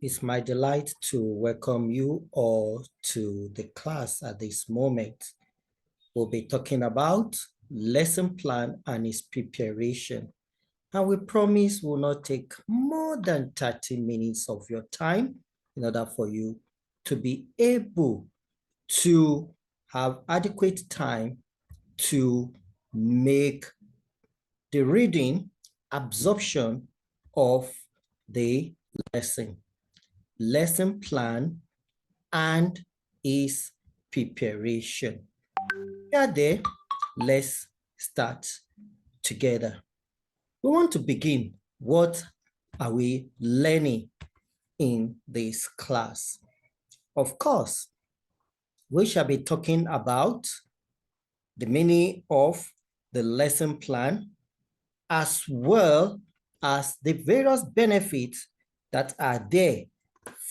It's my delight to welcome you all to the class at this moment. We'll be talking about lesson plan and its preparation. And we promise will not take more than 30 minutes of your time in order for you to be able to have adequate time to make the reading absorption of the lesson plan, and its preparation. Yeah, there, let's start together. We want to begin. What are we learning in this class? Of course, we shall be talking about the meaning of the lesson plan, as well as the various benefits that are there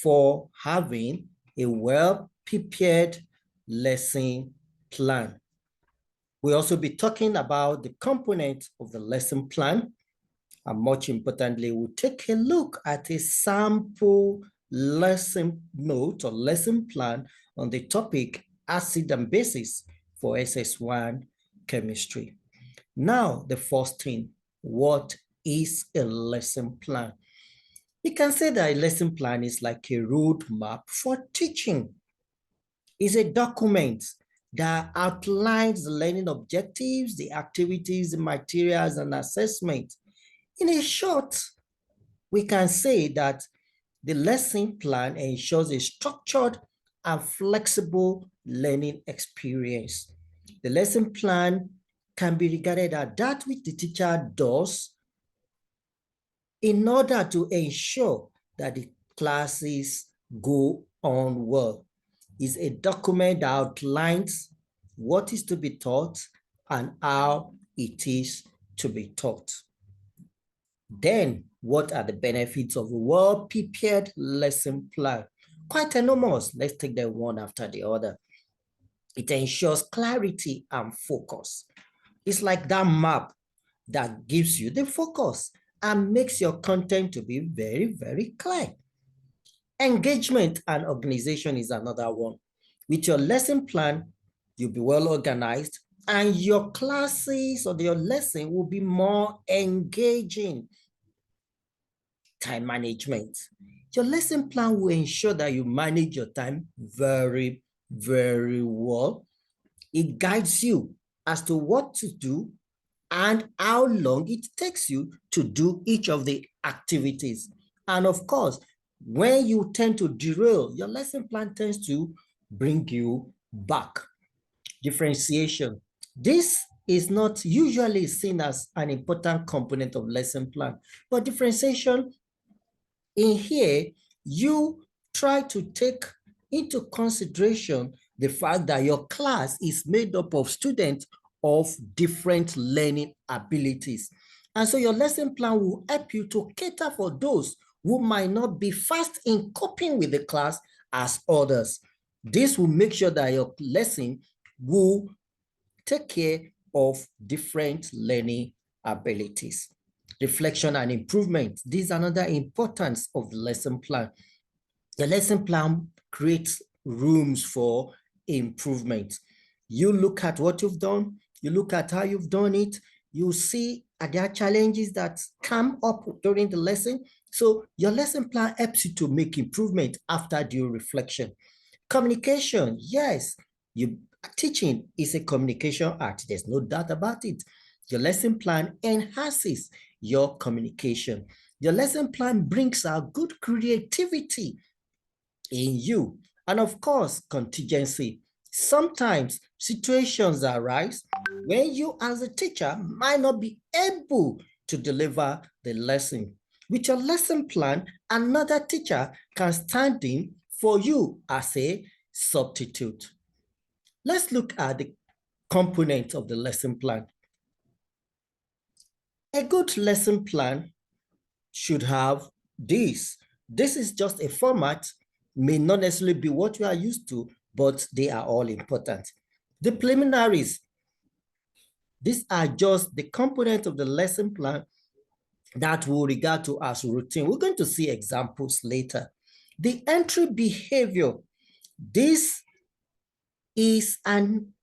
for having a well-prepared lesson plan. We'll also be talking about the components of the lesson plan, and much importantly, we'll take a look at a sample lesson note or lesson plan on the topic acid and bases for SS1 chemistry. Now, the first thing, what is a lesson plan? We can say that a lesson plan is like a roadmap for teaching. It's a document that outlines the learning objectives, the activities, the materials, and assessment. In a short, we can say that the lesson plan ensures a structured and flexible learning experience. The lesson plan can be regarded as that which the teacher does in order to ensure that the classes go on well. It's a document that outlines what is to be taught and how it is to be taught. Then, what are the benefits of a well-prepared lesson plan? Quite enormous. Let's take them one after the other. It ensures clarity and focus. It's like that map that gives you the focus and makes your content to be very, very clear. Engagement and organization is another one. With your lesson plan, you'll be well organized and your classes or your lesson will be more engaging. Time management. Your lesson plan will ensure that you manage your time very, very well. It guides you as to what to do and how long it takes you to do each of the activities. And of course, when you tend to derail, your lesson plan tends to bring you back. Differentiation. This is not usually seen as an important component of lesson plan, but differentiation in here, you try to take into consideration the fact that your class is made up of students of different learning abilities. And so your lesson plan will help you to cater for those who might not be fast in coping with the class as others. This will make sure that your lesson will take care of different learning abilities. Reflection and improvement. This is another importance of the lesson plan. The lesson plan creates rooms for improvement. You look at what you've done, you look at how you've done it, you see are there challenges that come up during the lesson. So your lesson plan helps you to make improvement after due reflection. Communication, yes, teaching is a communication art. There's no doubt about it. Your lesson plan enhances your communication. Your lesson plan brings out good creativity in you. And of course, contingency. Sometimes situations arise when you as a teacher might not be able to deliver the lesson. With your lesson plan, another teacher can stand in for you as a substitute. Let's look at the components of the lesson plan. A good lesson plan should have this. This is just a format, may not necessarily be what you are used to, but they are all important. The preliminaries, these are just the components of the lesson plan that we'll regard to as routine. We're going to see examples later. The entry behavior, this is an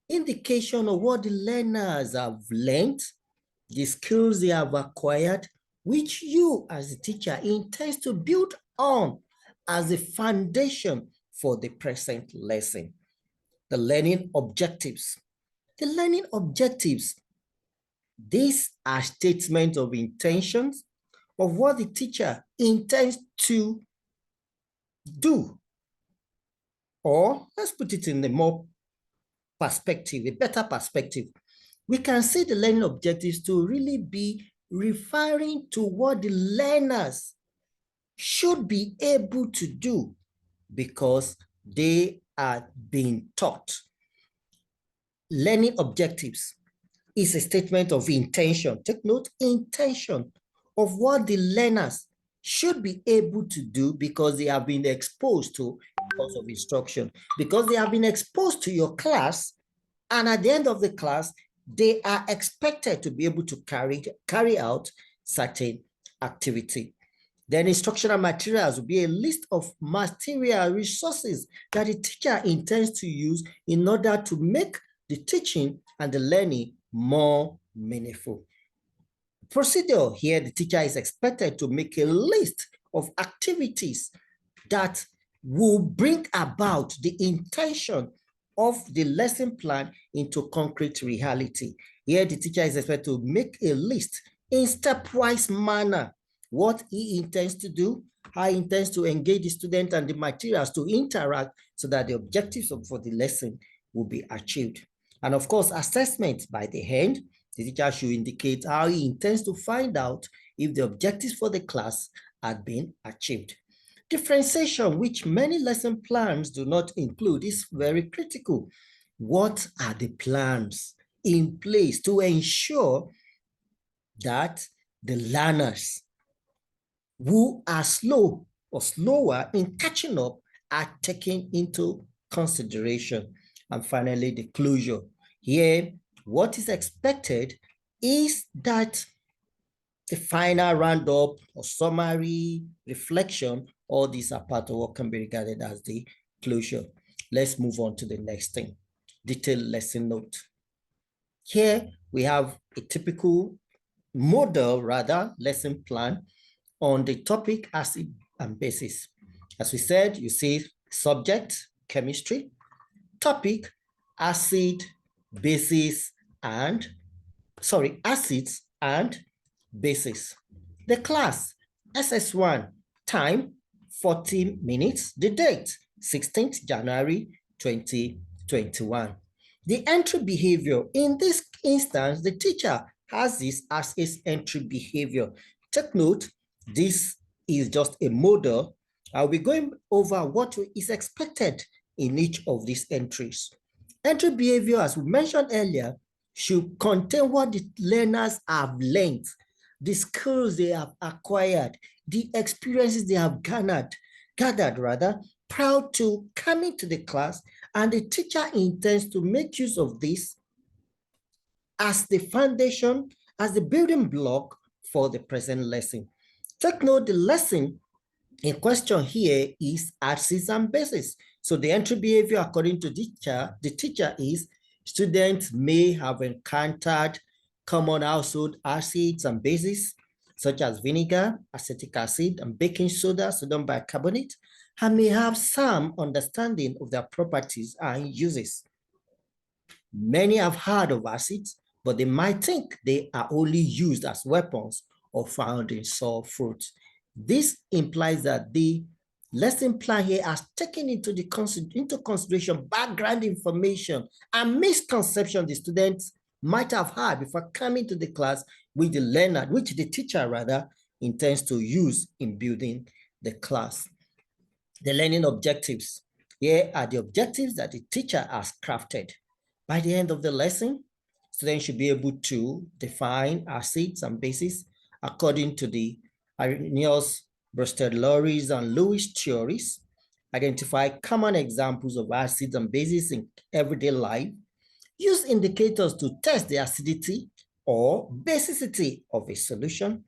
indication of what the learners have learned, the skills they have acquired, which you as a teacher intends to build on as a foundation for the present lesson. The learning objectives. The learning objectives, these are statements of intentions of what the teacher intends to do. Or let's put it in a more perspective, a better perspective. We can see the learning objectives to really be referring to what the learners should be able to do because they are being taught. Learning objectives is a statement of intention. Take note, intention of what the learners should be able to do because they have been exposed to course of instruction, because they have been exposed to your class, and at the end of the class, they are expected to be able to carry out certain activity. Then instructional materials will be a list of material resources that the teacher intends to use in order to make the teaching and the learning more meaningful. Procedure, here the teacher is expected to make a list of activities that will bring about the intention of the lesson plan into concrete reality. Here the teacher is expected to make a list in stepwise manner, what he intends to do, how he intends to engage the student and the materials to interact so that the objectives for the lesson will be achieved. And of course, assessment by the end, the teacher should indicate how he intends to find out if the objectives for the class had been achieved. Differentiation, which many lesson plans do not include, is very critical. What are the plans in place to ensure that the learners who are slow or slower in catching up are taken into consideration? And finally, the closure. Here, what is expected is that the final roundup or summary, reflection, all these are part of what can be regarded as the closure. Let's move on to the next thing, detailed lesson note. Here we have a typical model, lesson plan on the topic acid and bases. As we said, you see subject, chemistry, topic, acid, bases, and, acids and bases. The class, SS1, time, 40 minutes, the date, 16th January 2021. The entry behavior, in this instance, the teacher has this as his entry behavior. Take note, this is just a model. I'll be going over what is expected in each of these entries. Entry behavior, as we mentioned earlier, should contain what the learners have learned, the skills they have acquired, the experiences they have gathered prior to coming to the class, and the teacher intends to make use of this as the foundation, as the building block for the present lesson. Take note, the lesson in question here is acids and bases. So the entry behavior, according to the teacher is students may have encountered common household acids and bases, such as vinegar, acetic acid, and baking soda, sodium bicarbonate, and may have some understanding of their properties and uses. Many have heard of acids, but they might think they are only used as weapons or found in sour fruits. This implies that the lesson plan here has taken into consideration background information and misconception the students might have had before coming to the class, which the teacher intends to use in building the class. The learning objectives. Here are the objectives that the teacher has crafted. By the end of the lesson, students should be able to define acids and bases according to the Arrhenius, Brustad-Lawrence, and Lewis theories, identify common examples of acids and bases in everyday life, use indicators to test the acidity or basicity of a solution,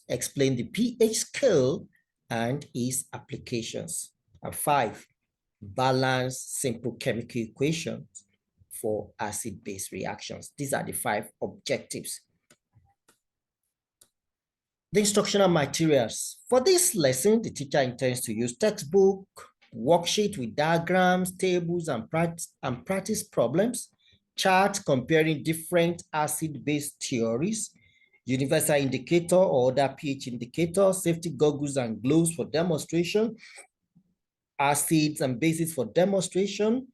explain the pH scale and its applications. And 5, balance simple chemical equations for acid-base reactions. These are the 5 objectives. The instructional materials. For this lesson, the teacher intends to use textbook, worksheet with diagrams, tables, and practice problems, charts comparing different acid-base theories, universal indicator or other pH indicator, safety goggles and gloves for demonstration, acids and bases for demonstration,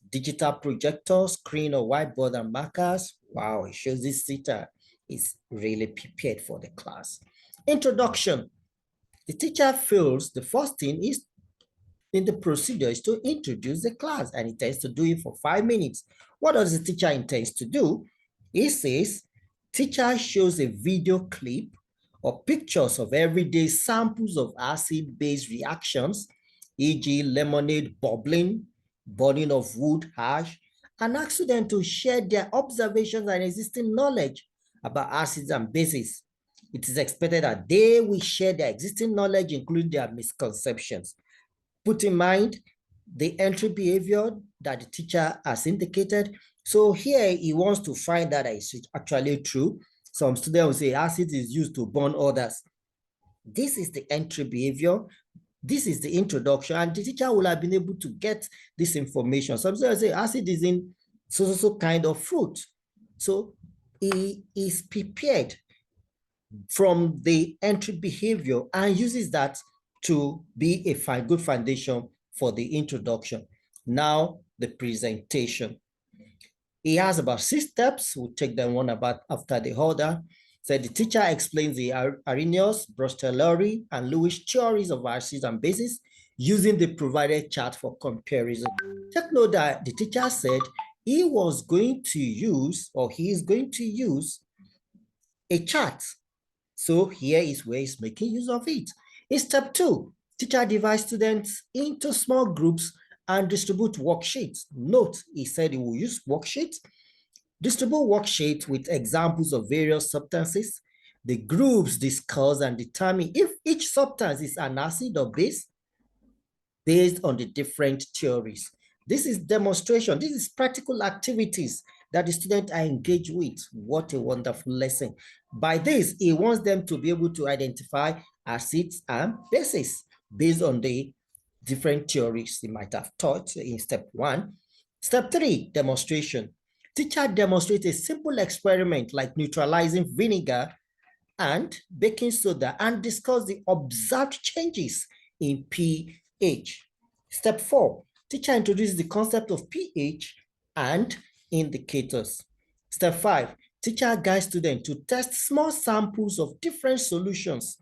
digital projector, screen or whiteboard and markers. Wow, it shows this teacher is really prepared for the class. Introduction. The teacher feels the first thing is in the procedure is to introduce the class, and he tends to do it for 5 minutes. What does the teacher intends to do? He says, teacher shows a video clip or pictures of everyday samples of acid-base reactions, e.g. lemonade bubbling, burning of wood ash, and asks them to share their observations and existing knowledge about acids and bases. It is expected that they will share their existing knowledge, including their misconceptions. Put in mind the entry behavior that the teacher has indicated. So here he wants to find that it's actually true. Some students will say acid is used to burn others. This is the entry behavior. This is the introduction, and the teacher will have been able to get this information. Some students say acid is in so kind of fruit. So he is prepared from the entry behavior and uses that to be a good foundation for the introduction. Now, the presentation. He has about 6 steps. We'll take them one about after the other. So the teacher explains the Arrhenius, Brustolari, and Lewis theories of acids and bases using the provided chart for comparison. Take note that the teacher said he was going to use, or he is going to use, a chart. So here is where he's making use of it. In step 2, teacher divides students into small groups and distribute worksheets. Note, he said he will use worksheets. Distribute worksheets with examples of various substances. The groups discuss and determine if each substance is an acid or base based on the different theories. This is demonstration. This is practical activities that the students are engaged with. What a wonderful lesson. By this, he wants them to be able to identify acids and bases based on the different theories they might have taught in step 1. Step 3, demonstration. Teacher demonstrates a simple experiment like neutralizing vinegar and baking soda and discuss the observed changes in pH. Step 4, teacher introduces the concept of pH and indicators. Step 5, teacher guides students to test small samples of different solutions,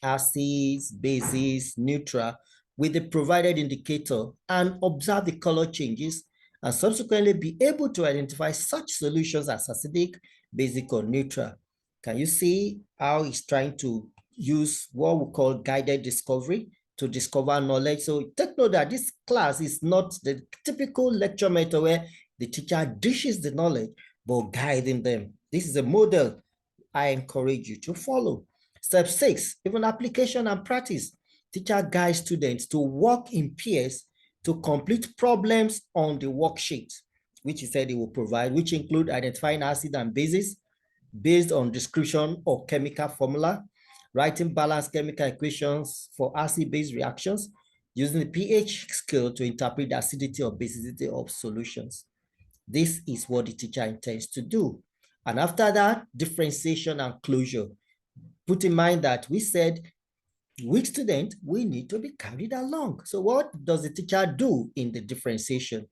acids, bases, neutral, with the provided indicator and observe the color changes and subsequently be able to identify such solutions as acidic, basic, or neutral. Can you see how he's trying to use what we call guided discovery to discover knowledge? So take note that this class is not the typical lecture method where the teacher dishes the knowledge, but guiding them. This is a model I encourage you to follow. Step 6, even application and practice. Teacher guides students to work in pairs to complete problems on the worksheet, which he said he will provide, which include identifying acid and bases based on description or chemical formula, writing balanced chemical equations for acid-base reactions, using the pH scale to interpret the acidity or basicity of solutions. This is what the teacher intends to do. And after that, differentiation and closure. Put in mind that we said with students, we need to be carried along. So what does the teacher do in the differentiation?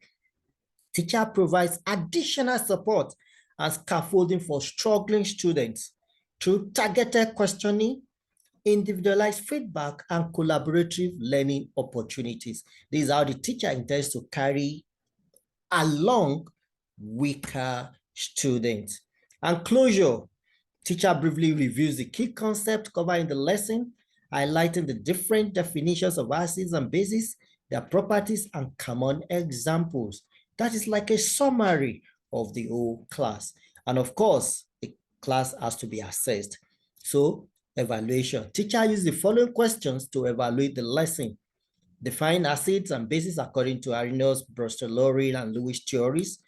Teacher provides additional support and scaffolding for struggling students through targeted questioning, individualized feedback, and collaborative learning opportunities. This is how the teacher intends to carry along weaker students. And closure, teacher briefly reviews the key concepts covered in the lesson, highlighting the different definitions of acids and bases, their properties, and common examples. That is like a summary of the whole class. And of course, the class has to be assessed. So evaluation. Teacher used the following questions to evaluate the lesson. Define acids and bases according to Arrhenius, Brustolori, and Lewis theories.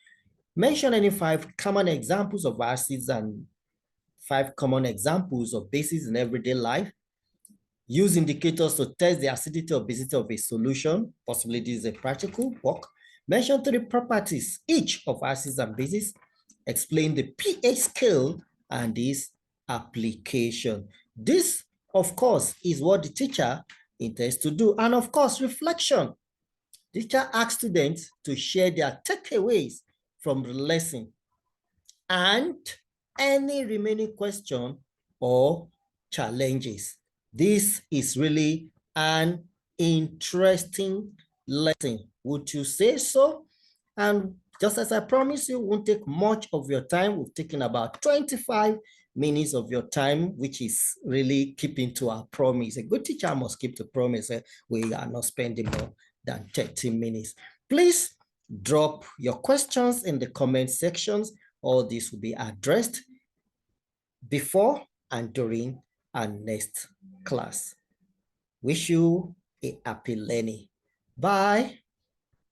Mention any 5 common examples of acids and 5 common examples of bases in everyday life. Use indicators to test the acidity or basicity of a solution. Possibly this is a practical work. Mention 3 properties each of acids and bases. Explain the pH scale and its application. This, of course, is what the teacher intends to do. And of course, reflection. The teacher asks students to share their takeaways from the lesson and any remaining question or challenges. This is really an interesting lesson. Would you say so? And just as I promised you, won't take much of your time. We've taken about 25 minutes of your time, which is really keeping to our promise. A good teacher must keep the promise. We are not spending more than 30 minutes. Please drop your questions in the comment sections. All this will be addressed before and during our next class. Wish you a happy learning. Bye.